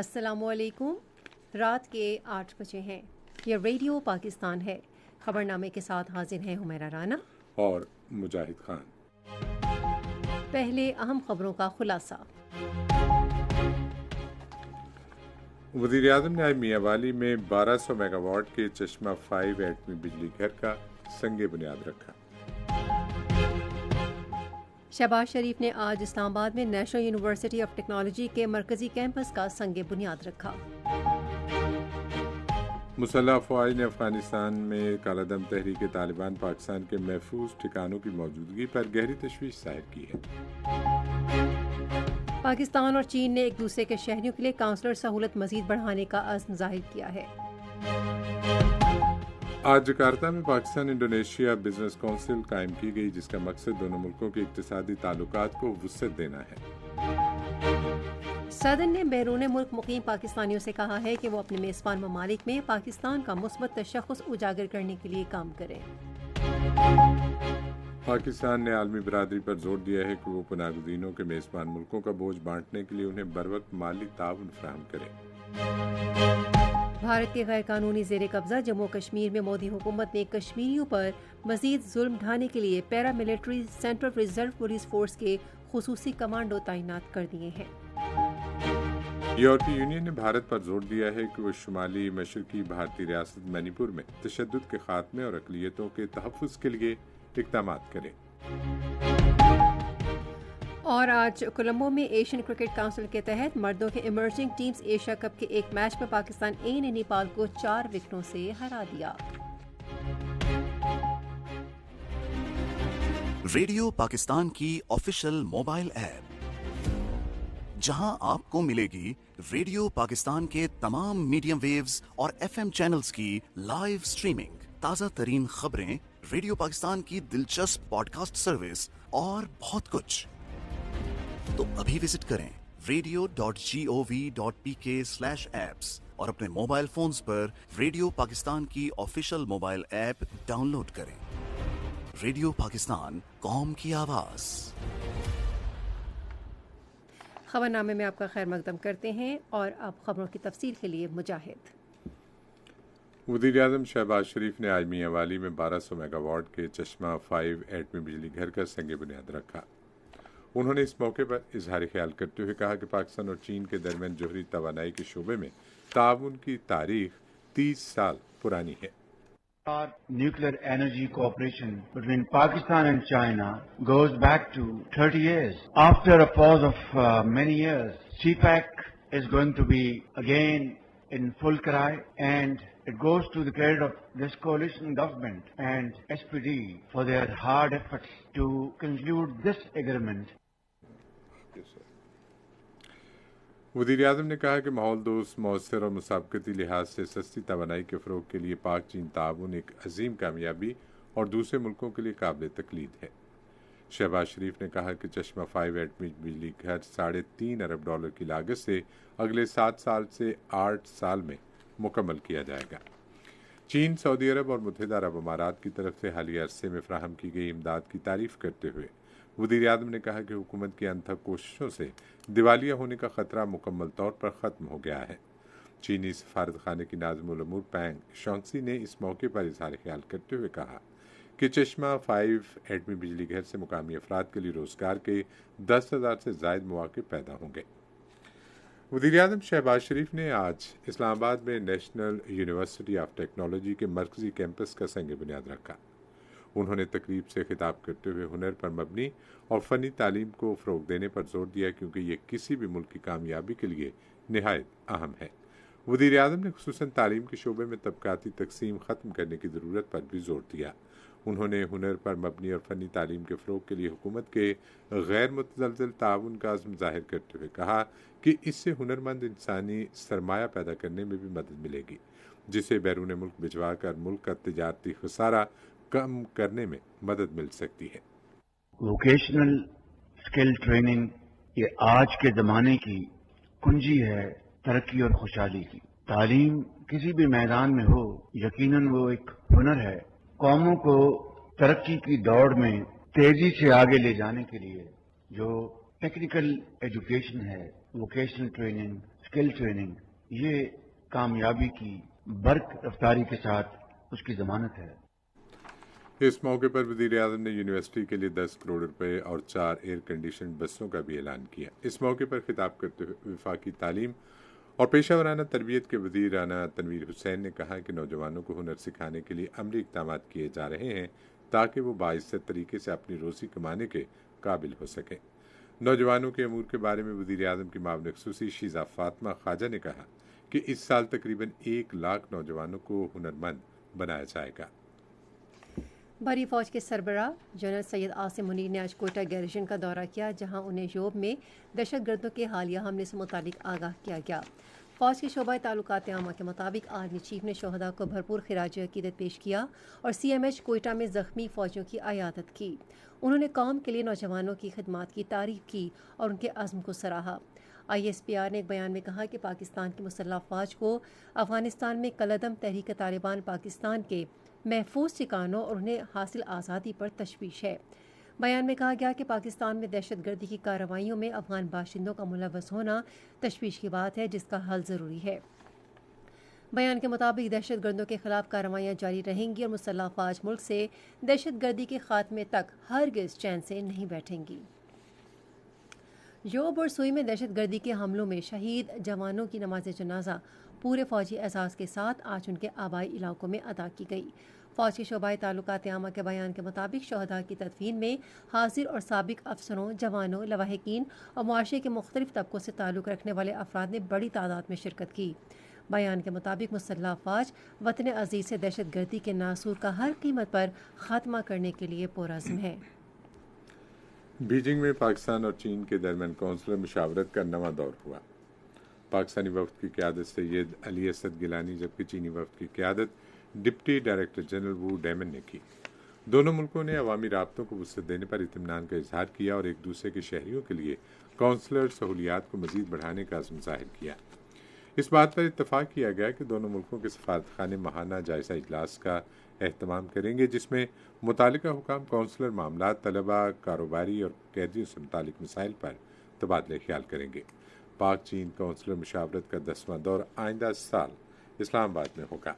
السلام علیکم۔ رات کے 8 بجے ہیں۔ یہ ریڈیو پاکستان ہے۔ خبرنامے کے ساتھ حاضر ہیں حمیرہ رانا اور مجاہد خان۔ پہلے اہم خبروں کا خلاصہ۔ وزیر اعظم نے آج میاں والی میں 1200 میگا واٹ کے چشمہ 5 ایٹمی بجلی گھر کا سنگ بنیاد رکھا۔ شہباز شریف نے آج اسلام آباد میں نیشنل یونیورسٹی آف ٹیکنالوجی کے مرکزی کیمپس کا سنگ بنیاد رکھا۔ مسلح افواج نے افغانستان میں کالا دم تحریک طالبان پاکستان کے محفوظ ٹھکانوں کی موجودگی پر گہری تشویش ظاہر کی ہے۔ پاکستان اور چین نے ایک دوسرے کے شہریوں کے لیے کونسلر سہولت مزید بڑھانے کا عزم ظاہر کیا ہے۔ آج جکارتا میں پاکستان انڈونیشیا بزنس کونسل قائم کی گئی، جس کا مقصد دونوں ملکوں کے اقتصادی تعلقات کو وسعت دینا ہے۔ صدر نے بیرون ملک مقیم پاکستانیوں سے کہا ہے کہ وہ اپنے میزبان ممالک میں پاکستان کا مثبت تشخص اجاگر کرنے کے لیے کام کریں۔ پاکستان نے عالمی برادری پر زور دیا ہے کہ وہ پناہ گزینوں کے میزبان ملکوں کا بوجھ بانٹنے کے لیے انہیں بروقت مالی تعاون فراہم کرے۔ بھارت کے غیر قانونی زیر قبضہ جموں کشمیر میں مودی حکومت نے کشمیریوں پر مزید ظلم ڈھانے کے لیے paramilitary central reserve police force کے خصوصی کمانڈو تعینات کر دیے ہیں۔ یورپی یونین نے بھارت پر زور دیا ہے کہ وہ شمالی مشرقی بھارتی ریاست منی پور میں تشدد کے خاتمے اور اقلیتوں کے تحفظ کے لیے اقدامات کرے۔ اور آج کولمبو میں ایشین کرکٹ کونسل کے تحت مردوں کے ایمرجنگ ٹیمز ایشیا کپ کے ایک میچ میں پاکستان اے نے نیپال کو 4 وکٹوں سے ہرا دیا۔ ریڈیو پاکستان کی آفیشیل موبائل ایپ، جہاں آپ کو ملے گی ریڈیو پاکستان کے تمام میڈیم ویوز اور ایف ایم چینلز کی لائیو سٹریمنگ، تازہ ترین خبریں، ریڈیو پاکستان کی دلچسپ پوڈ کاسٹ سروس اور بہت کچھ۔ تو ابھی وزٹ کریں radio.gov.pk/apps اور اپنے موبائل فونز پر ریڈیو پاکستان کی official mobile app download کریں۔ ریڈیو پاکستان، قوم کی آواز۔ خبرنامے میں آپ کا خیر مقدم کرتے ہیں اور اب خبروں کی تفصیل کے لیے مجاہد۔ وزیر اعظم شہباز شریف نے آج میاں والی میں 1200 میگا واٹ کے چشمہ 5 ایٹمی بجلی گھر کا سنگ بنیاد رکھا۔ انہوں نے اس موقع پر اظہار خیال کرتے ہوئے کہا کہ پاکستان اور چین کے درمیان جوہری توانائی کے شعبے میں تعاون کی تاریخ 30 سال پرانی ہے۔ Our nuclear energy cooperation between Pakistan and China goes back to 30 years. After a pause of many years, CPEC is going to be again in full cry, and it goes to the credit of this coalition government and SPD for their hard efforts to conclude this agreement. وزیر اعظم نے کہا کہ ماحول دوست، مؤثر اور مسابقتی لحاظ سے سستی توانائی کے فروغ کے لیے پاک چین تعاون ایک عظیم کامیابی اور دوسرے ملکوں کے لیے قابل تقلید ہے۔ شہباز شریف نے کہا کہ چشمہ 5 ایٹمی بجلی گھر $3.5 ارب کی لاگت سے اگلے 7 سال سے 8 سال میں مکمل کیا جائے گا۔ چین، سعودی عرب اور متحدہ عرب امارات کی طرف سے حالیہ عرصے میں فراہم کی گئی امداد کی تعریف کرتے ہوئے وزیر اعظم نے کہا کہ حکومت کی انتھک کوششوں سے دیوالیہ ہونے کا خطرہ مکمل طور پر ختم ہو گیا ہے۔ چینی سفارت خانے کی ناظم الامور پینگ شانگسی نے اس موقع پر اظہار خیال کرتے ہوئے کہا کہ چشمہ 5 ایٹمی بجلی گھر سے مقامی افراد کے لیے روزگار کے 10,000 سے زائد مواقع پیدا ہوں گے۔ وزیر اعظم شہباز شریف نے آج اسلام آباد میں نیشنل یونیورسٹی آف ٹیکنالوجی کے مرکزی کیمپس کا سنگ بنیاد رکھا۔ انہوں نے تقریب سے خطاب کرتے ہوئے ہنر پر مبنی اور فنی تعلیم کو فروغ دینے پر زور دیا، کیونکہ یہ کسی بھی ملک کی کامیابی کے لیے نہایت اہم ہے۔ وزیر اعظم نے خصوصاً تعلیم کے شعبے میں طبقاتی تقسیم ختم کرنے کی ضرورت پر بھی زور دیا۔ انہوں نے ہنر پر مبنی اور فنی تعلیم کے فروغ کے لیے حکومت کے غیر متزلزل تعاون کا عزم ظاہر کرتے ہوئے کہا کہ اس سے ہنرمند انسانی سرمایہ پیدا کرنے میں بھی مدد ملے گی، جسے بیرون ملک بھجوا کر ملک کا تجارتی خسارہ کم کرنے میں مدد مل سکتی ہے۔ ووکیشنل اسکل ٹریننگ یہ آج کے زمانے کی کنجی ہے ترقی اور خوشحالی کی۔ تعلیم کسی بھی میدان میں ہو، یقیناً وہ ایک ہنر ہے۔ قوموں کو ترقی کی دوڑ میں تیزی سے آگے لے جانے کے لیے جو ٹیکنیکل ایجوکیشن ہے، ووکیشنل ٹریننگ، اسکل ٹریننگ، یہ کامیابی کی برق رفتاری کے ساتھ اس کی ضمانت ہے۔ اس موقع پر وزیر اعظم نے یونیورسٹی کے لیے 10 کروڑ روپے اور 4 ایئر کنڈیشنڈ بسوں کا بھی اعلان کیا۔ اس موقع پر خطاب کرتے ہوئے وفاقی تعلیم اور پیشہ ورانہ تربیت کے وزیر رانا تنویر حسین نے کہا کہ نوجوانوں کو ہنر سکھانے کے لیے عملی اقدامات کیے جا رہے ہیں تاکہ وہ باعزت طریقے سے اپنی روزی کمانے کے قابل ہو سکیں۔ نوجوانوں کے امور کے بارے میں وزیر اعظم کی معاون خصوصی شیزہ فاطمہ خواجہ نے کہا کہ اس سال تقریباً 1 لاکھ نوجوانوں کو ہنرمند بنایا جائے گا۔ بحری فوج کے سربراہ جنرل سید عاصم منیر نے آج کوئٹہ گیریژن کا دورہ کیا، جہاں انہیں یوب میں دہشت گردوں کے حالیہ حملے سے متعلق آگاہ کیا گیا۔ فوج کے شعبہ تعلقات عامہ کے مطابق آرمی چیف نے شہداء کو بھرپور خراج عقیدت پیش کیا اور سی ایم ایچ کوئٹہ میں زخمی فوجیوں کی عیادت کی۔ انہوں نے قوم کے لیے نوجوانوں کی خدمات کی تعریف کی اور ان کے عزم کو سراہا۔ آئی ایس پی آر نے ایک بیان میں کہا کہ پاکستان کی مسلح افواج کو افغانستان میں کالعدم تحریک طالبان پاکستان کے محفوظ ٹھکانوں اور انہیں حاصل آزادی پر تشویش ہے۔ بیان میں کہا گیا کہ پاکستان میں دہشت گردی کی کارروائیوں میں افغان باشندوں کا ملوث ہونا تشویش کی بات ہے، جس کا حل ضروری ہے۔ بیان کے مطابق دہشت گردوں کے خلاف کارروائیاں جاری رہیں گی اور مسلح افواج ملک سے دہشت گردی کے خاتمے تک ہرگز چین سے نہیں بیٹھیں گی۔ یوب اور سوئی میں دہشت گردی کے حملوں میں شہید جوانوں کی نماز جنازہ پورے فوجی اعزاز کے ساتھ آج ان کے آبائی علاقوں میں ادا کی گئی۔ فوج کے شعبہ تعلقات عامہ کے بیان کے مطابق شہداء کی تدفین میں حاضر اور سابق افسروں، جوانوں، لواحقین اور معاشرے کے مختلف طبقوں سے تعلق رکھنے والے افراد نے بڑی تعداد میں شرکت کی۔ بیان کے مطابق مسلح افواج وطن عزیز سے دہشت گردی کے ناسور کا ہر قیمت پر خاتمہ کرنے کے لیے پرعزم ہے۔ بیجنگ میں پاکستان اور چین کے درمیان کونسلر مشاورت کا نواں دور ہوا۔ پاکستانی وفد کی قیادت سید علی اسد گیلانی، جبکہ چینی وفد کی قیادت ڈپٹی ڈائریکٹر جنرل وو ڈیمن نے کی۔ دونوں ملکوں نے عوامی رابطوں کو وسعت دینے پر اطمینان کا اظہار کیا اور ایک دوسرے کے شہریوں کے لیے کونسلر سہولیات کو مزید بڑھانے کا عزم ظاہر کیا۔ اس بات پر اتفاق کیا گیا کہ دونوں ملکوں کے سفارتخانے ماہانہ جائزہ اجلاس کا اہتمام کریں گے، جس میں متعلقہ حکام کونسلر معاملات، طلباء، کاروباری اور قیدیوں سے متعلق مسائل پر تبادلہ خیال کریں گے۔ پاک چین کونسلر مشاورت کا 10واں دور آئندہ سال اسلام آباد میں ہوگا۔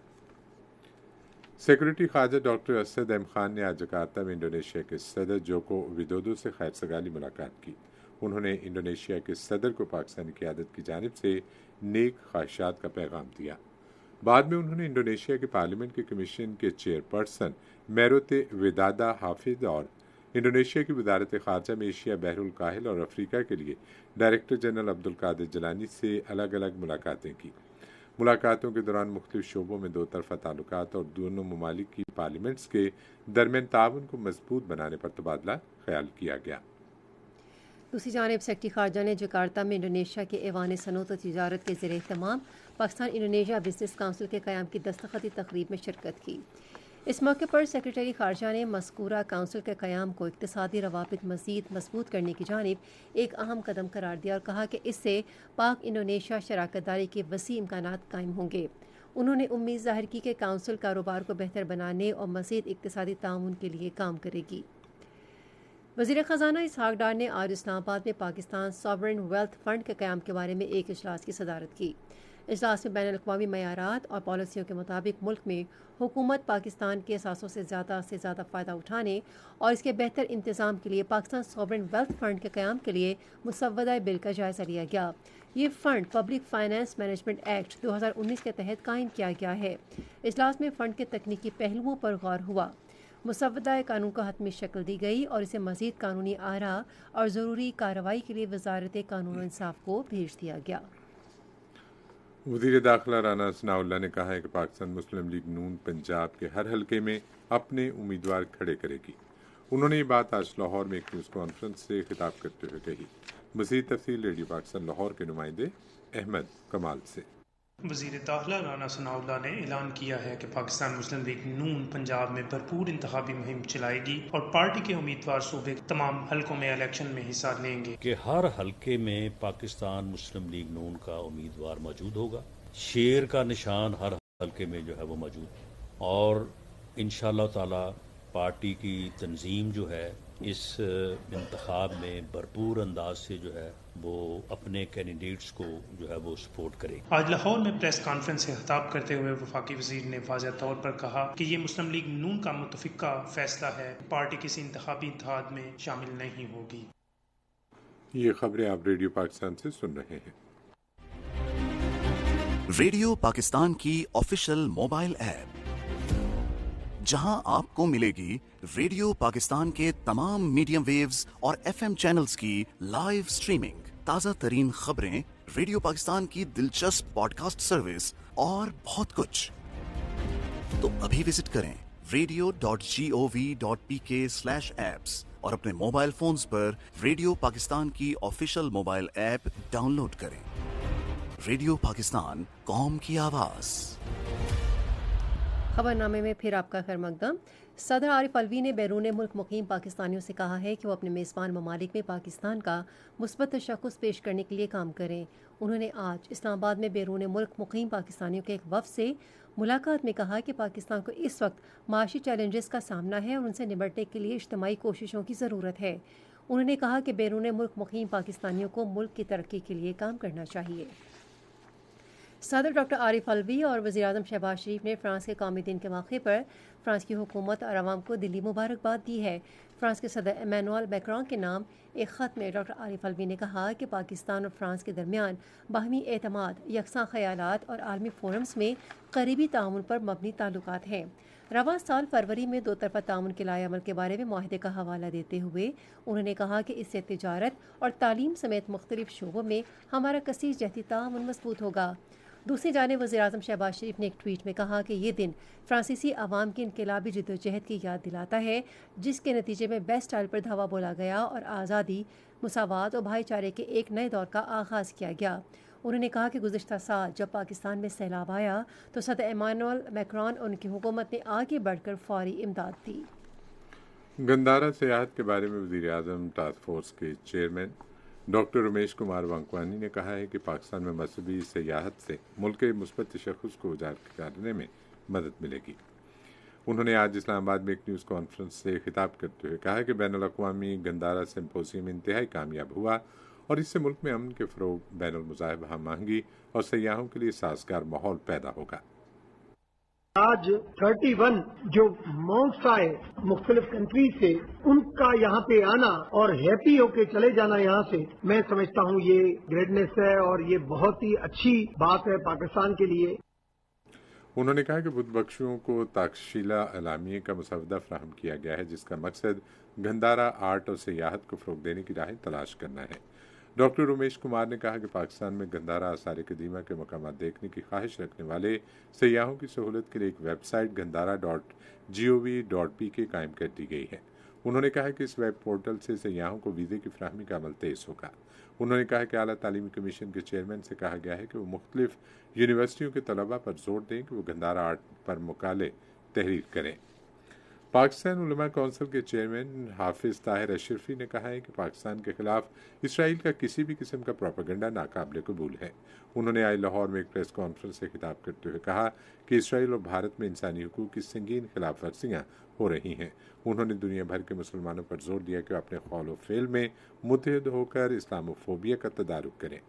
سیکورٹی خارجہ ڈاکٹر اسد ایم خان نے آج جکارتہ میں انڈونیشیا کے صدر جوکو ویڈودو سے خیر سگالی ملاقات کی۔ انہوں نے انڈونیشیا کے صدر کو پاکستانی قیادت کی جانب سے نیک خواہشات کا پیغام دیا۔ بعد میں انہوں نے انڈونیشیا کے پارلیمنٹ کے کمیشن کے چیئر پرسن میروت ودادا حافظ اور انڈونیشیا کی وزارت خارجہ میں ایشیا، بحر الکاہل اور افریقہ کے لیے ڈائریکٹر جنرل عبدالقادر جیلانی سے الگ الگ ملاقاتیں کی۔ ملاقاتوں کے دوران مختلف شعبوں میں دو طرفہ تعلقات اور دونوں ممالک کی پارلیمنٹس کے درمیان تعاون کو مضبوط بنانے پر تبادلہ خیال کیا گیا۔ دوسری جانب سیکرٹری خارجہ نے جکارتہ میں انڈونیشیا کے ایوان صنعت و تجارت کے زیر اہتمام پاکستان انڈونیشیا بزنس کونسل کے قیام کی دستخطی تقریب میں شرکت کی۔ اس موقع پر سیکرٹری خارجہ نے مذکورہ کونسل کے قیام کو اقتصادی روابط مزید مضبوط کرنے کی جانب ایک اہم قدم قرار دیا اور کہا کہ اس سے پاک انڈونیشیا شراکت داری کے وسیع امکانات قائم ہوں گے۔ انہوں نے امید ظاہر کی کہ کونسل کاروبار کو بہتر بنانے اور مزید اقتصادی تعاون کے لیے کام کرے گی۔ وزیر خزانہ اسحاق ڈار نے آج اسلام آباد میں پاکستان ساورن ویلتھ فنڈ کے قیام کے بارے میں ایک اجلاس کی صدارت کی۔ اجلاس میں بین الاقوامی معیارات اور پالیسیوں کے مطابق ملک میں حکومت پاکستان کے اثاثوں سے زیادہ فائدہ اٹھانے اور اس کے بہتر انتظام کے لیے پاکستان ساورن ویلتھ فنڈ کے قیام کے لیے مسودہ بل کا جائزہ لیا گیا۔ یہ fund public finance management act 2019 کے تحت قائم کیا گیا ہے۔ اجلاس میں فنڈ کے تکنیکی پہلوؤں پر غور ہوا۔ مسودہ قانون کو حتمی شکل دی گئی اور اسے مزید قانونی آراء اور ضروری کارروائی کے لیے وزارت قانون و انصاف کو بھیج دیا گیا۔ وزیر داخلہ رانا ثناء اللہ نے کہا ہے کہ پاکستان مسلم لیگ نون پنجاب کے ہر حلقے میں اپنے امیدوار کھڑے کرے گی۔ انہوں نے یہ بات آج لاہور میں ایک نیوز کانفرنس سے خطاب کرتے ہوئے کہی۔ مزید تفصیل ریڈیو پاکستان لاہور کے نمائندے احمد کمال سے۔ وزیر داخلہ رانا ثناء اللہ نے اعلان کیا ہے کہ پاکستان مسلم لیگ نون پنجاب میں بھرپور انتخابی مہم چلائے گی اور پارٹی کے امیدوار صوبے تمام حلقوں میں الیکشن میں حصہ لیں گے کہ ہر حلقے میں پاکستان مسلم لیگ نون کا امیدوار موجود ہوگا۔ شیر کا نشان ہر حلقے میں جو ہے وہ موجود اور انشاءاللہ تعالی پارٹی کی تنظیم جو ہے اس انتخاب میں بھرپور انداز سے جو ہے وہ اپنے کینڈیڈیٹس کو جو ہے وہ سپورٹ کرے. آج لاہور میں پریس کانفرنس سے خطاب کرتے ہوئے وفاقی وزیر نے واضح طور پر کہا کہ یہ مسلم لیگ نون کا متفقہ فیصلہ ہے، پارٹی کسی انتخابی اتحاد میں شامل نہیں ہوگی. یہ خبریں آپ ریڈیو پاکستان سے سن رہے ہیں. ریڈیو پاکستان کی آفیشیل موبائل ایپ جہاں آپ کو ملے گی ریڈیو پاکستان کے تمام میڈیم ویوز اور ایف ایم چینلز کی لائیو سٹریمنگ، تازہ ترین خبریں، ریڈیو پاکستان کی دلچسپ پوڈ کاسٹ سروس اور بہت کچھ. تو ابھی وزٹ کریں radio.gov.pk/apps اور اپنے موبائل فونز پر ریڈیو پاکستان کی official mobile app download کریں. ریڈیو پاکستان، قوم کی آواز. خبر نامے میں پھر آپ کا خیر مقدم. صدر عارف الوی نے بیرون ملک مقیم پاکستانیوں سے کہا ہے کہ وہ اپنے میزبان ممالک میں پاکستان کا مثبت تشخص پیش کرنے کے لیے کام کریں. انہوں نے آج اسلام آباد میں بیرون ملک مقیم پاکستانیوں کے ایک وفد سے ملاقات میں کہا کہ پاکستان کو اس وقت معاشی چیلنجز کا سامنا ہے اور ان سے نمٹنے کے لیے اجتماعی کوششوں کی ضرورت ہے. انہوں نے کہا کہ بیرون ملک مقیم پاکستانیوں کو ملک کی ترقی کے لیے کام کرنا چاہیے. صدر ڈاکٹر عارف الوی اور وزیراعظم شہباز شریف نے فرانس کے قومی دن کے موقع پر فرانس کی حکومت اور عوام کو دلی مبارکباد دی ہے. فرانس کے صدر ایمانوئل میکرون کے نام ایک خط میں ڈاکٹر عارف الوی نے کہا کہ پاکستان اور فرانس کے درمیان باہمی اعتماد، یکساں خیالات اور عالمی فورمز میں قریبی تعاون پر مبنی تعلقات ہیں. رواں سال فروری میں دو طرفہ تعاون کے لائے عمل کے بارے میں معاہدے کا حوالہ دیتے ہوئے انہوں نے کہا کہ اس سے تجارت اور تعلیم سمیت مختلف شعبوں میں ہمارا کثیر جہتی تعاون مضبوط ہوگا. دوسری جانب وزیراعظم شہباز شریف نے ایک ٹویٹ میں کہا کہ یہ دن فرانسیسی عوام کی انقلابی جدوجہد کی یاد دلاتا ہے، جس کے نتیجے میں بیسٹ اسٹائل پر دھاوا بولا گیا اور آزادی، مساوات اور بھائی چارے کے ایک نئے دور کا آغاز کیا گیا. انہوں نے کہا کہ گزشتہ سال جب پاکستان میں سیلاب آیا تو صدر ایمانوئل میکرون اور ان کی حکومت نے آگے بڑھ کر فوری امداد دی. گندارا سیاحت کے بارے میں وزیر اعظم ٹاسک فورس کے چیئرمین ڈاکٹر رمیش کمار وانکوانی نے کہا ہے کہ پاکستان میں مذہبی سیاحت سے ملک کے مثبت تشخص کو اجاگر کرنے میں مدد ملے گی. انہوں نے آج اسلام آباد میں ایک نیوز کانفرنس سے خطاب کرتے ہوئے کہا کہ بین الاقوامی گندارا سمپوزیم انتہائی کامیاب ہوا اور اس سے ملک میں امن کے فروغ، بین المذاہب ہم آہنگی اور سیاحوں کے لیے سازگار ماحول پیدا ہوگا. آج 31 جو مونکس آئے مختلف کنٹری سے، ان کا یہاں پہ آنا اور ہیپی ہو کے چلے جانا یہاں سے، میں سمجھتا ہوں یہ گریٹنیس ہے اور یہ بہت ہی اچھی بات ہے پاکستان کے لیے. انہوں نے کہا کہ بدھ بخشوں کو تاکشیلہ اعلامیے کا مسودہ فراہم کیا گیا ہے جس کا مقصد گندارا آرٹ اور سیاحت کو فروغ دینے کی راہیں تلاش کرنا ہے. ڈاکٹر رمیش کمار نے کہا کہ پاکستان میں گندارا آثار قدیمہ کے مقامات دیکھنے کی خواہش رکھنے والے سیاحوں کی سہولت کے لیے ایک ویب سائٹ gandara.gov.pk قائم کر دی گئی ہے. انہوں نے کہا کہ اس ویب پورٹل سے سیاحوں کو ویزے کی فراہمی کا عمل تیز ہوگا. انہوں نے کہا کہ اعلیٰ تعلیمی کمیشن کے چیئرمین سے کہا گیا ہے کہ وہ مختلف یونیورسٹیوں کے طلباء پر زور دیں کہ وہ گندارا آرٹ پر مقالے تحریر کریں. پاکستان علماء کونسل کے چیئرمین حافظ طاہر اشرفی نے کہا ہے کہ پاکستان کے خلاف اسرائیل کا کسی بھی قسم کا پروپیگنڈا ناقابل قبول ہے. انہوں نے آج لاہور میں ایک پریس کانفرنس سے خطاب کرتے ہوئے کہا کہ اسرائیل اور بھارت میں انسانی حقوق کی سنگین خلاف ورزیاں ہو رہی ہیں. انہوں نے دنیا بھر کے مسلمانوں پر زور دیا کہ وہ اپنے قول و فعل میں متحد ہو کر اسلاموفوبیا کا تدارک کریں.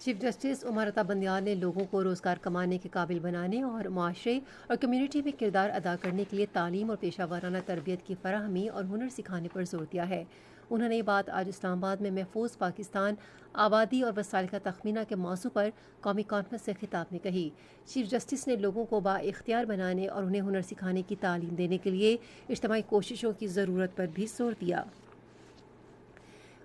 چیف جسٹس عمر عطا بندیال نے لوگوں کو روزگار کمانے کے قابل بنانے اور معاشرے اور کمیونٹی میں کردار ادا کرنے کے لیے تعلیم اور پیشہ ورانہ تربیت کی فراہمی اور ہنر سکھانے پر زور دیا ہے. انہوں نے یہ بات آج اسلام آباد میں محفوظ پاکستان، آبادی اور وسائل کا تخمینہ کے موضوع پر قومی کانفرنس سے خطاب میں کہی. چیف جسٹس نے لوگوں کو با اختیار بنانے اور انہیں ہنر سکھانے کی تعلیم دینے کے لیے اجتماعی کوششوں کی ضرورت پر بھی زور دیا.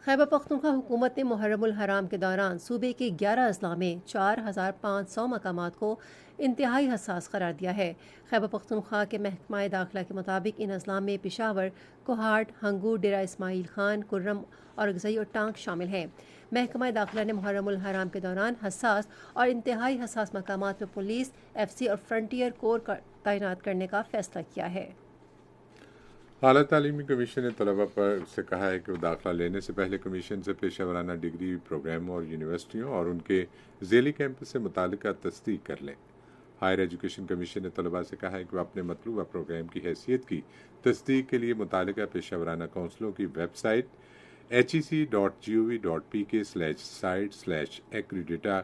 خیبر پختونخوا حکومت نے محرم الحرام کے دوران صوبے کے 11 اضلاع میں 4500 مقامات کو انتہائی حساس قرار دیا ہے. خیبر پختونخوا کے محکمہ داخلہ کے مطابق ان اضلاع میں پشاور، کوہاٹ، ہنگو، ڈیرہ اسماعیل خان، کرم اور اگزئی اور ٹانک شامل ہیں. محکمہ داخلہ نے محرم الحرام کے دوران حساس اور انتہائی حساس مقامات میں پولیس، ایف سی اور فرنٹیئر کور تعینات کرنے کا فیصلہ کیا ہے. اعلیٰ تعلیمی کمیشن نے طلباء پر سے کہا ہے کہ وہ داخلہ لینے سے پہلے کمیشن سے پیشہ ورانہ ڈگری پروگراموں اور یونیورسٹیوں اور ان کے ذیلی کیمپس سے متعلقہ تصدیق کر لیں. ہائر ایجوکیشن کمیشن نے طلباء سے کہا ہے کہ وہ اپنے مطلوبہ پروگرام کی حیثیت کی تصدیق کے لیے متعلقہ پیشہ ورانہ کونسلوں کی ویب سائٹ hec.gov.pk/site/accredita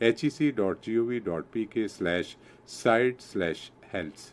hec.gov.pk/site/health।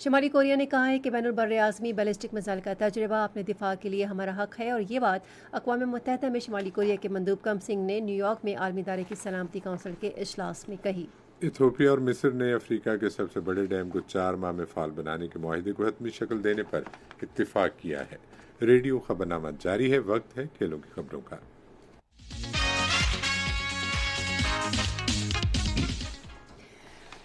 شمالی کوریا نے کہا ہے کہ بین البراعظمی بیلسٹک میزائل کا تجربہ اپنے دفاع کے لیے ہمارا حق ہے، اور یہ بات اقوام متحدہ میں شمالی کوریا کے مندوب کم سنگھ نے نیو یارک میں عالمی ادارے کی سلامتی کونسل کے اجلاس میں کہی۔ ایتھوپیا اور مصر نے افریقہ کے سب سے بڑے ڈیم کو 4 ماہ میں فعال بنانے کے معاہدے کو حتمی شکل دینے پر اتفاق کیا ہے۔ ریڈیو خبرنامہ جاری ہے، وقت ہے کھیلوں کی خبروں کا۔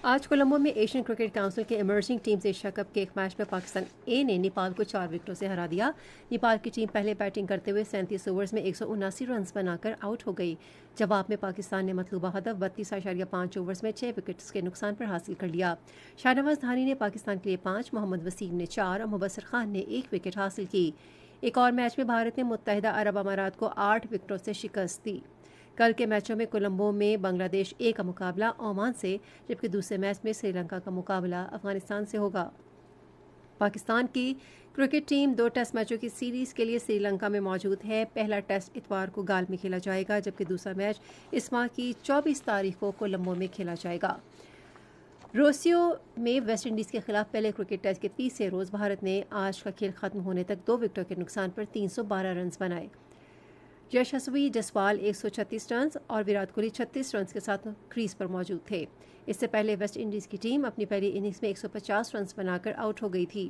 آج کولمبو میں ایشین کرکٹ کونسل کے ایمرجنگ ٹیمز ایشیا کپ کے ایک میچ میں پاکستان اے نے نیپال کو 4 وکٹوں سے ہرا دیا۔ نیپال کی ٹیم پہلے بیٹنگ کرتے ہوئے 37 اوورز میں 179 رنز بنا کر آؤٹ ہو گئی۔ جواب میں پاکستان نے مطلوبہ ہدف 32.5 اوورز میں 6 وکٹس کے نقصان پر حاصل کر لیا۔ شاہنواز دھانی نے پاکستان کے لیے 5، محمد وسیم نے 4 اور مبصر خان نے 1 وکٹ حاصل کی۔ ایک اور میچ میں بھارت نے متحدہ عرب امارات کو 8 وکٹوں سے شکست دی۔ کل کے میچوں میں کولمبو میں بنگلہ دیش اے کا مقابلہ عمان سے، جبکہ دوسرے میچ میں سری لنکا کا مقابلہ افغانستان سے ہوگا۔ پاکستان کی کرکٹ ٹیم 2 ٹیسٹ میچوں کی سیریز کے لیے سری لنکا میں موجود ہے۔ پہلا ٹیسٹ اتوار کو گال میں کھیلا جائے گا، جبکہ دوسرا میچ اس ماہ کی 24 تاریخ کو کولمبو میں کھیلا جائے گا۔ روسیو میں ویسٹ انڈیز کے خلاف پہلے کرکٹ ٹیسٹ کے تیسرے روز بھارت نے آج کا کھیل ختم ہونے تک 2 وکٹوں کے نقصان پر 312 رنز بنائے۔ یشسوی جسوال 136 رنز اور وراٹ کوہلی 36 رنز کے ساتھ کریز پر موجود تھے۔ اس سے پہلے ویسٹ انڈیز کی ٹیم اپنی پہلی اننگز میں 150 رنز بنا کر آؤٹ ہو گئی تھی۔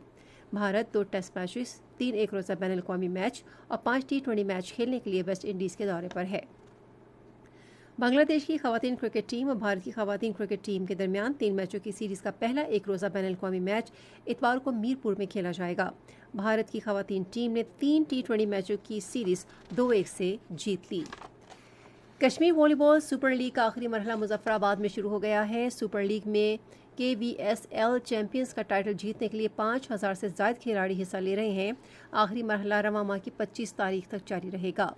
بھارت 2 ٹیسٹ میچز، 3 ایک روزہ بین الاقوامی میچ اور 5 T20 میچ کھیلنے کے لیے ویسٹ انڈیز کے دورے پر ہے۔ بنگلہ دیش کی خواتین کرکٹ ٹیم اور بھارت کی خواتین کرکٹ ٹیم کے درمیان 3 میچوں کی سیریز کا پہلا ایک روزہ بین الاقوامی میچ اتوار کو میرپور میں کھیلا جائے گا۔ بھارت کی خواتین ٹیم نے 3 T20 میچوں کی سیریز 2-1 سے جیت لی۔ کشمیر والی بال سپر لیگ کا آخری مرحلہ مظفر آباد میں شروع ہو گیا ہے۔ سپر لیگ میں KVSL چیمپئنز کا ٹائٹل جیتنے کے لیے 5000 سے زائد کھلاڑی حصہ لے رہے ہیں۔ آخری مرحلہ رواں ماہ کی 25 تاریخ تک جاری رہے گا۔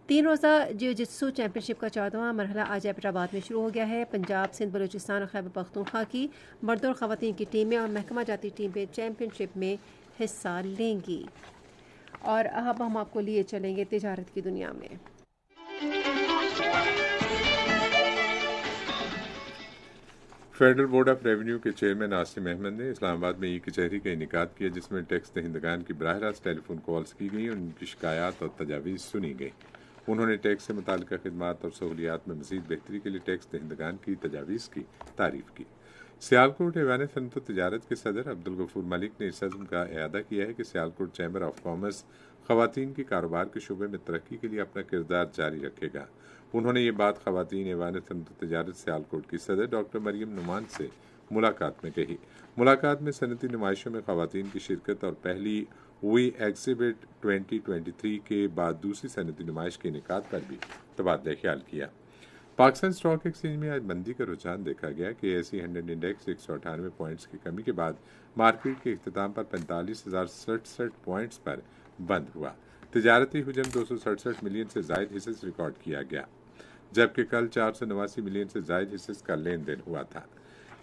3 روزہ جیو جتسو چیمپئن شپ کا 14واں مرحلہ آج ایبٹ میں شروع ہو گیا ہے۔ پنجاب، سندھ، بلوچستان اور خیبر پختونخوا کی مردوں اور خواتین کی ٹیمیں اور محکمہ جاتی ٹیمیں چیمپئن شپ میں حصہ لیں گی۔ اور اب ہم آپ کو لیے چلیں گے تجارت کی دنیا میں۔ فیڈرل بورڈ آف ریونیو کے چیئرمین عاصم احمد نے اسلام آباد میں ای کچہری کا انعقاد کیا، جس میں ٹیکس دہندگان کی براہ راست ٹیلی فون کالز کی گئیں اور ان کی شکایات اور تجاویز سنی گئی۔ انہوں نے ٹیکس سے متعلقہ خدمات اور سہولیات میں مزید بہتری کے لیے ٹیکس دہندگان کی تجاویز کی تعریف کی۔ سیالکوٹ ایوان صنعت و تجارت کے صدر عبدالغفور ملک نے اس عزم کا اعادہ کیا ہے کہ سیالکوٹ چیمبر آف کامرس خواتین کی کاروبار کے شعبے میں ترقی کے لیے اپنا کردار جاری رکھے گا۔ انہوں نے یہ بات خواتین ایوان صنعت و تجارت سیالکوٹ کی صدر ڈاکٹر مریم نعمان سے ملاقات میں کہی۔ ملاقات میں صنعتی نمائشوں میں خواتین کی شرکت اور پہلی وی ایگزیبٹ 2023 کے بعد دوسری صنعتی نمائش کے انعقاد پر بھی تبادلہ خیال کیا۔ پاکستان اسٹاک ایکسچینج میں آج مندی کا رجحان دیکھا گیا کہ ایسی 100 انڈیکس 198 پوائنٹس کی کمی کے بعد مارکیٹ کے اختتام پر 45,067 پوائنٹس پر بند ہوا۔ تجارتی حجم 267 ملین سے زائد حصص ریکارڈ کیا گیا، جبکہ کل 489 ملین سے زائد حصص کا لین دین ہوا تھا۔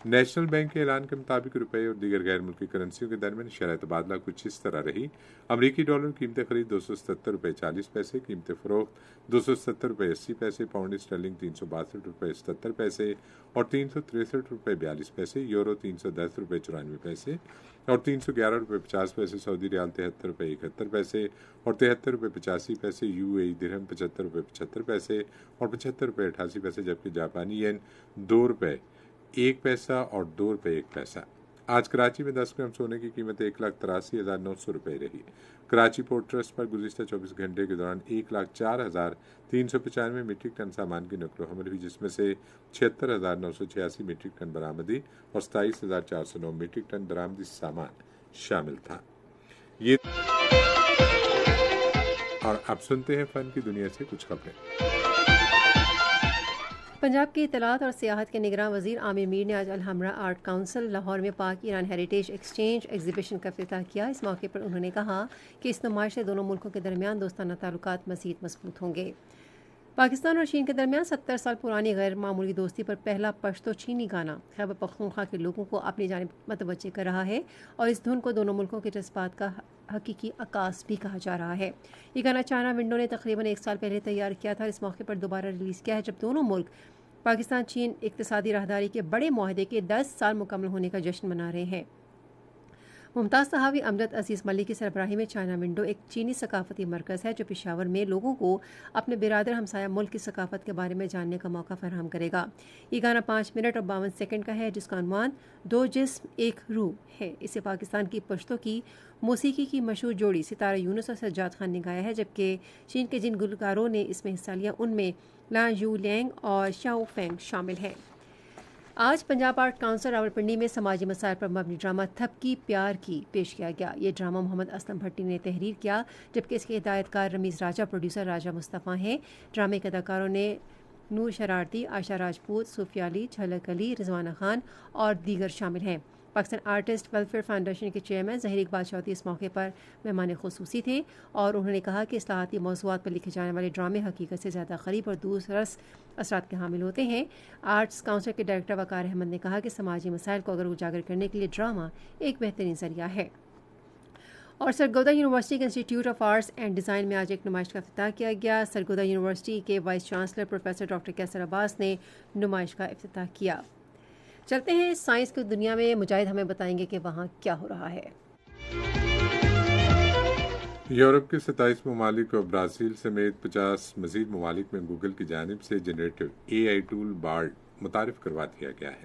نیشنل بینک کے اعلان کے مطابق روپے اور دیگر غیر ملکی کرنسیوں کے درمیان شرح تبادلہ کچھ اس طرح رہی۔ امریکی ڈالر قیمت خرید 277 روپے 40 پیسے، قیمت فروخت 270 روپے 80 پیسے، پاؤنڈ اسٹرلنگ 362 روپے 77 پیسے اور 363 روپے 42 پیسے، یورو 310 روپے 94 پیسے اور 311 روپے 50 پیسے، سعودی ریال 73 روپے 71 پیسے اور 73 روپے 85 پیسے، UAE درہم 75 روپے 75 پیسے اور 75 روپے 88 پیسے، جبکہ جاپانی ین 2 روپے 1 پیسہ اور 2 روپے 1 پیسہ۔ آج کراچی میں 10 گرام سونے کی قیمت 1,83,900 روپے رہی۔ کراچی پورٹ ٹرسٹ پر گزشتہ 24 گھنٹے کے دوران 1,04,395 میٹرک ٹن سامان کی نقل و حمل ہوئی، جس میں سے 76,986 میٹرک ٹن برآمدی اور 27,409 میٹرک ٹن برآمدی سامان شامل تھا۔ اور اب سنتے ہیں فن کی دنیا سے کچھ خبریں۔ پنجاب کی اطلاعات اور سیاحت کے نگراں وزیر عامر میر نے آج الحمرا آرٹ کونسل لاہور میں پاک ایران ہیریٹیج ایکسچینج ایگزیبیشن کا افتتاح کیا۔ اس موقع پر انہوں نے کہا کہ اس نمائش سے دونوں ملکوں کے درمیان دوستانہ تعلقات مزید مضبوط ہوں گے۔ پاکستان اور چین کے درمیان 70 سال پرانی غیر معمولی دوستی پر پہلا پشتو چینی گانا خیبر پختونخوا کے لوگوں کو اپنی جانب متوجہ کر رہا ہے اور اس دھن کو دونوں ملکوں کے جذبات کا حقیقی عکاس بھی کہا جا رہا ہے۔ یہ گانا چائنا ونڈو نے تقریباً 1 سال پہلے تیار کیا تھا اور اس موقع پر دوبارہ ریلیز کیا ہے، جب دونوں ملک پاکستان چین اقتصادی راہداری کے بڑے معاہدے کے 10 سال مکمل ہونے کا جشن منا رہے ہیں۔ ممتاز صحافی امجد عزیز ملک کی سربراہی میں چائنا ونڈو ایک چینی ثقافتی مرکز ہے جو پشاور میں لوگوں کو اپنے برادر ہمسایہ ملک کی ثقافت کے بارے میں جاننے کا موقع فراہم کرے گا۔ یہ گانا 5 منٹ اور 52 سیکنڈ کا ہے جس کا عنوان 2 جسم ایک روح ہے۔ اسے پاکستان کی پشتو کی موسیقی کی مشہور جوڑی ستارہ یونس اور سجاد خان نے گایا ہے، جبکہ چین کے جن گلوکاروں نے اس میں حصہ لیا ان میں لان یو لینگ اور شاؤ فینگ شامل ہیں۔ آج پنجاب آرٹ کونسل راولپنڈی میں سماجی مسائل پر مبنی ڈرامہ تھپکی پیار کی پیش کیا گیا۔ یہ ڈرامہ محمد اسلم بھٹی نے تحریر کیا، جبکہ اس کے ہدایت کار رمیز راجہ، پروڈیوسر راجہ مصطفیٰ ہیں۔ ڈرامے کے اداکاروں نے نور شرارتی، عائشہ راجپوت، صوفیہ علی، جھلک علی، رضوانہ خان اور دیگر شامل ہیں۔ پاکستان آرٹسٹ ویلفیئر فاؤنڈیشن کے چیئرمین ظہیر اقبال چودھری اس موقع پر مہمان خصوصی تھے اور انہوں نے کہا کہ اصلاحاتی موضوعات پر لکھے جانے والے ڈرامے حقیقت سے زیادہ قریب اور دوررس اثرات کے حامل ہوتے ہیں۔ آرٹس کونسل کے ڈائریکٹر وقار احمد نے کہا کہ سماجی مسائل کو اگر اجاگر کرنے کے لیے ڈرامہ ایک بہترین ذریعہ ہے۔ اور سرگودا یونیورسٹی کے institute of arts and design میں آج ایک نمائش کا افتتاح کیا گیا۔ سرگودا یونیورسٹی کے وائس چانسلر پروفیسر ڈاکٹر کیسر عباس نے نمائش کا افتتاح کیا۔ چلتے ہیں سائنس کی دنیا میں، مجاہد ہمیں بتائیں گے کہ وہاں کیا ہو رہا ہے۔ یورپ کے 27 ممالک اور برازیل سمیت 50 مزید ممالک میں گوگل کی جانب سے جنریٹو AI ٹول بارڈ متعارف کروا دیا گیا ہے۔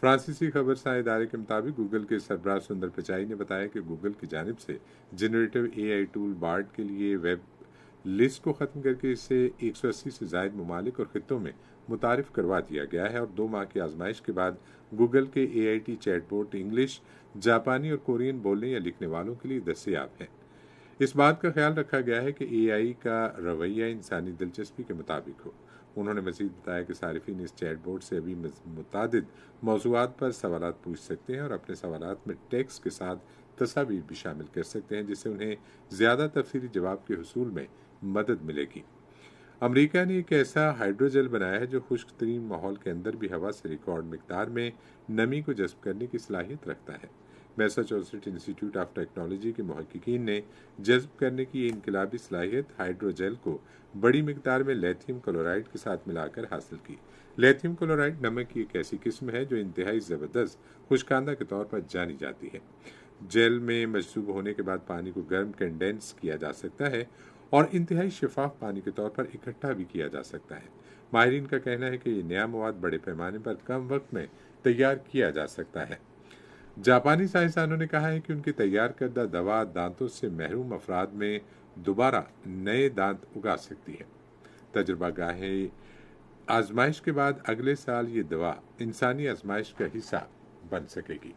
فرانسیسی خبرساں ادارے کے مطابق گوگل کے سربراہ سندر پچائی نے بتایا کہ گوگل کی جانب سے جنریٹو AI ٹول بارڈ کے لیے ویب لسٹ کو ختم کر کے اسے 180 سے زائد ممالک اور خطوں میں متعارف کروا دیا گیا ہے اور 2 ماہ کی آزمائش کے بعد گوگل کے AIT چیٹ بوٹ انگلش، جاپانی اور کورین بولنے یا لکھنے والوں کے لیے دستیاب ہیں۔ اس بات کا خیال رکھا گیا ہے کہ AI کا رویہ انسانی دلچسپی کے مطابق ہو۔ انہوں نے مزید بتایا کہ صارفین اس چیٹ بوٹ سے ابھی متعدد موضوعات پر سوالات پوچھ سکتے ہیں اور اپنے سوالات میں ٹیکسٹ کے ساتھ تصاویر بھی شامل کر سکتے ہیں، جس سے انہیں زیادہ تفصیلی جواب کے حصول میں مدد ملے گی۔ امریکہ نے ایک ایسا ہائیڈروجل بنایا ہے جو خشک ترین ماحول کے اندر بھی ہوا سے ریکارڈ مقدار میں نمی کو جذب کرنے کی صلاحیت رکھتا ہے۔ میساچوسٹس انسٹی ٹیوٹ آف ٹیکنالوجی کے محققین نے جذب کرنے کی یہ انقلابی صلاحیت ہائیڈروجل کو بڑی مقدار میں لیتھیم کلورائڈ کے ساتھ ملا کر حاصل کی۔ لیتھیم کلورائڈ نمک کی ایک ایسی قسم ہے جو انتہائی زبردست خشکندہ کے طور پر جانی جاتی ہے۔ جیل میں مجذوب ہونے کے بعد پانی کو گرم کنڈینس کیا جا سکتا ہے اور انتہائی شفاف پانی کے طور پر اکٹھا بھی کیا جا سکتا ہے۔ ماہرین کا کہنا ہے کہ یہ نیا مواد بڑے پیمانے پر کم وقت میں تیار کیا جا سکتا ہے۔ جاپانی سائنسدانوں نے کہا ہے کہ ان کی تیار کردہ دوا دانتوں سے محروم افراد میں دوبارہ نئے دانت اگا سکتی ہے۔ تجربہ گاہ آزمائش کے بعد اگلے سال یہ دوا انسانی آزمائش کا حصہ بن سکے گی۔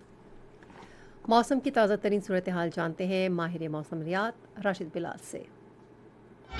موسم کی تازہ ترین صورتحال جانتے ہیں ماہر موسمیات راشد بلال سے۔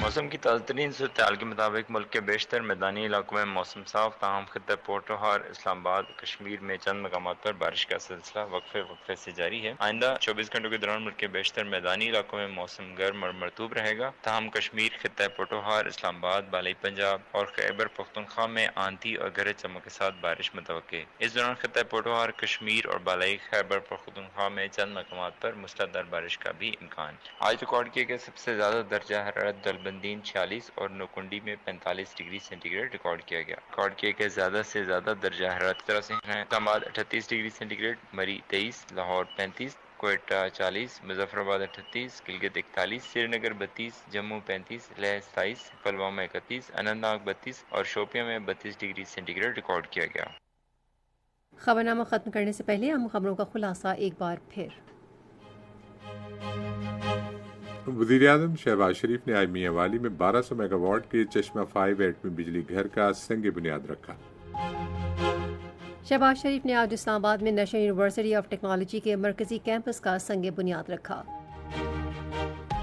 موسم کی تازہ ترین صورتحال کے مطابق ملک کے بیشتر میدانی علاقوں میں موسم صاف، تاہم خطہ پوٹوہار، اسلام آباد، کشمیر میں چند مقامات پر بارش کا سلسلہ وقفے سے جاری ہے۔ آئندہ 24 گھنٹوں کے دوران ملک کے بیشتر میدانی علاقوں میں موسم گرم اور مرطوب رہے گا، تاہم کشمیر، خطہ پوٹوہار، اسلام آباد، بالائی پنجاب اور خیبر پختونخوا میں آندھی اور گرج چمک کے ساتھ بارش متوقع ہے۔ اس دوران خطہ پوٹوہار، کشمیر اور بالائی خیبر پختونخوا میں چند مقامات پر موسلادھار بارش کا بھی امکان۔ آج ریکارڈ کیے گئے سب سے زیادہ درجہ حرارت بندین 46 اور نوکنڈی میں 45 ڈگری سینٹی گریڈ ریکارڈ کیا گیا۔ ریکارڈ کیے گئے زیادہ سے زیادہ درجہ حرارت کی طرح سے ہیں اسلام آباد 38 ڈگری سینٹی گریڈ، مری 23، لاہور 35، کوئٹہ 40، مظفر آباد 38، گلگت 41، سری نگر 32، جموں 35، لیہ 27، پلوامہ 31، اننت ناگ 32 اور شوپیاں میں 32 ڈگری سینٹی گریڈ ریکارڈ کیا گیا۔ خبرنامہ ختم کرنے سے پہلے اہم خبروں کا خلاصہ ایک بار پھر۔ وزیر اعظم شہباز شریف نے آج میاں والی میں 1200 میگا واٹ کے چشمہ 5 ایٹمی بجلی گھر کا سنگ بنیاد رکھا۔ شہباز شریف نے آج اسلام آباد میں نیشنل یونیورسٹی آف ٹیکنالوجی کے مرکزی کیمپس کا سنگ بنیاد رکھا۔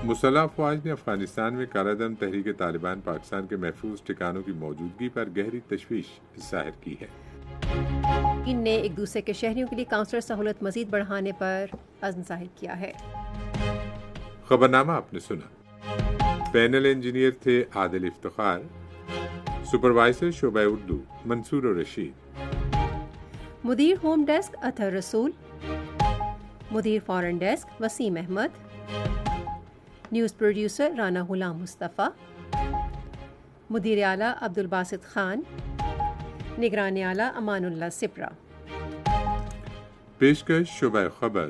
مسلح افواج نے افغانستان میں کالعدم تحریک طالبان پاکستان کے محفوظ ٹھکانوں کی موجودگی پر گہری تشویش ظاہر کی ہے۔ ان نے ایک دوسرے کے شہریوں کے لیے کاؤنسلر سہولت مزید بڑھانے پر عزم ظاہر کیا ہے۔ خبرنامہ آپ نے سنا۔ پینل انجینئر تھے عادل افتخار، سپروائزر شعبہ اردو منصور رشید، مدیر ہوم ڈیسک اطہر رسول، مدیر foreign desk Waseem Ahmed, news producer Rana Ghulam Mustafa, مدیر اعلیٰ عبد الباسط خان، نگران اعلیٰ امان اللہ سپرا۔ پیشکش شعبہ خبر